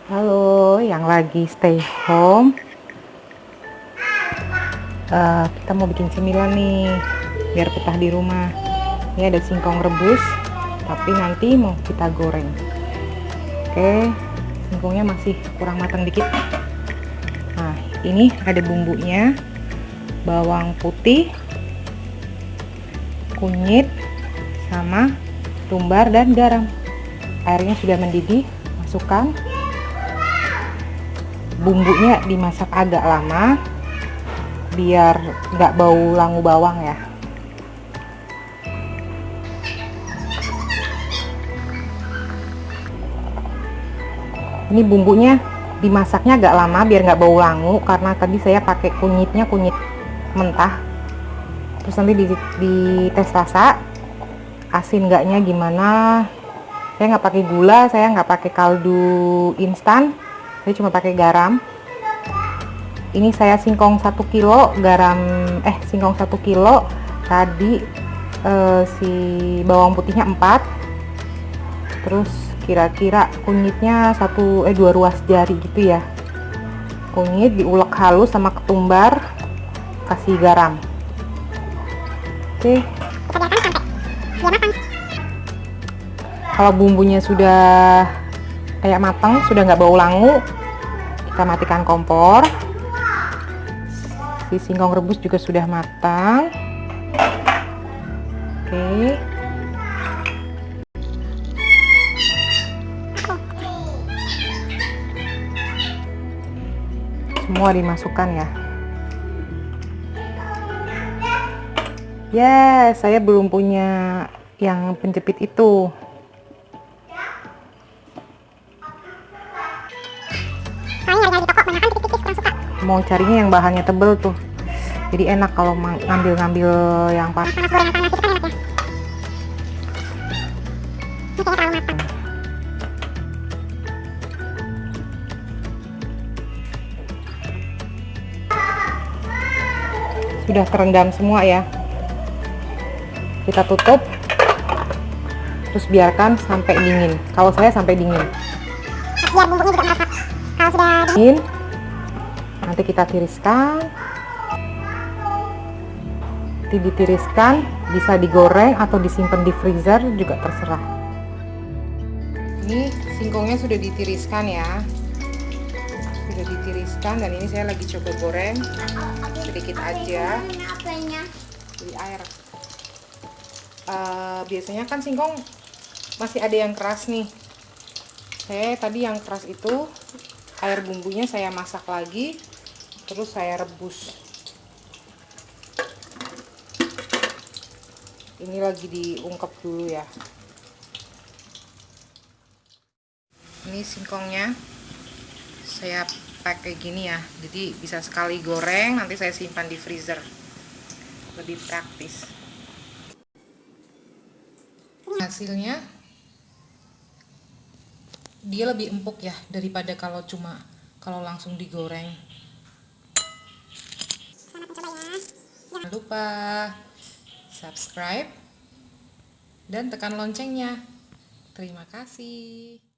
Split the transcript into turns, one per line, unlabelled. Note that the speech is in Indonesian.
Halo, yang lagi stay home. Kita mau bikin cemilan nih, biar betah di rumah. Ini ada singkong rebus, tapi nanti mau kita goreng. Oke, singkongnya masih kurang matang dikit. Nah, ini ada bumbunya, bawang putih, kunyit, sama tumbar dan garam. Airnya sudah mendidih, masukkan. Bumbunya dimasak agak lama biar nggak bau langu bawang ya. Ini bumbunya dimasaknya agak lama biar nggak bau langu, karena tadi saya pakai kunyitnya kunyit mentah. Terus nanti di tes rasa asin nggaknya gimana. Saya nggak pakai gula, saya nggak pakai kaldu instan, saya cuma pakai garam. Ini saya singkong 1 kilo, singkong 1 kilo tadi, si bawang putihnya 4, terus kira-kira kunyitnya 2 ruas jari gitu ya. Kunyit diulek halus sama ketumbar, kasih garam. Oke, kalau bumbunya sudah kayak matang, sudah nggak bau langu, kita matikan kompor. Si singkong rebus juga sudah matang. Oke, semua dimasukkan ya. Ya, saya belum punya yang penjepit itu. Mau carinya yang bahannya tebel tuh, jadi enak kalau ngambil yang pas. Sudah terendam semua ya, kita tutup terus biarkan sampai dingin. Kalau saya sampai dingin, biar bumbunya juga meresap. Kalau sudah dingin, nanti kita tiriskan. Nanti ditiriskan, bisa digoreng atau disimpan di freezer juga terserah. Ini singkongnya sudah ditiriskan ya, sudah ditiriskan, dan ini saya lagi coba goreng sedikit aja di air. Biasanya kan singkong masih ada yang keras nih. Saya tadi yang keras itu air bumbunya saya masak lagi, terus saya rebus. Ini lagi diungkep dulu ya. Ini singkongnya saya pakai gini ya, jadi bisa sekali goreng, nanti saya simpan di freezer, lebih praktis. Hasilnya dia lebih empuk ya daripada kalau langsung digoreng. Jangan lupa subscribe dan tekan loncengnya. Terima kasih.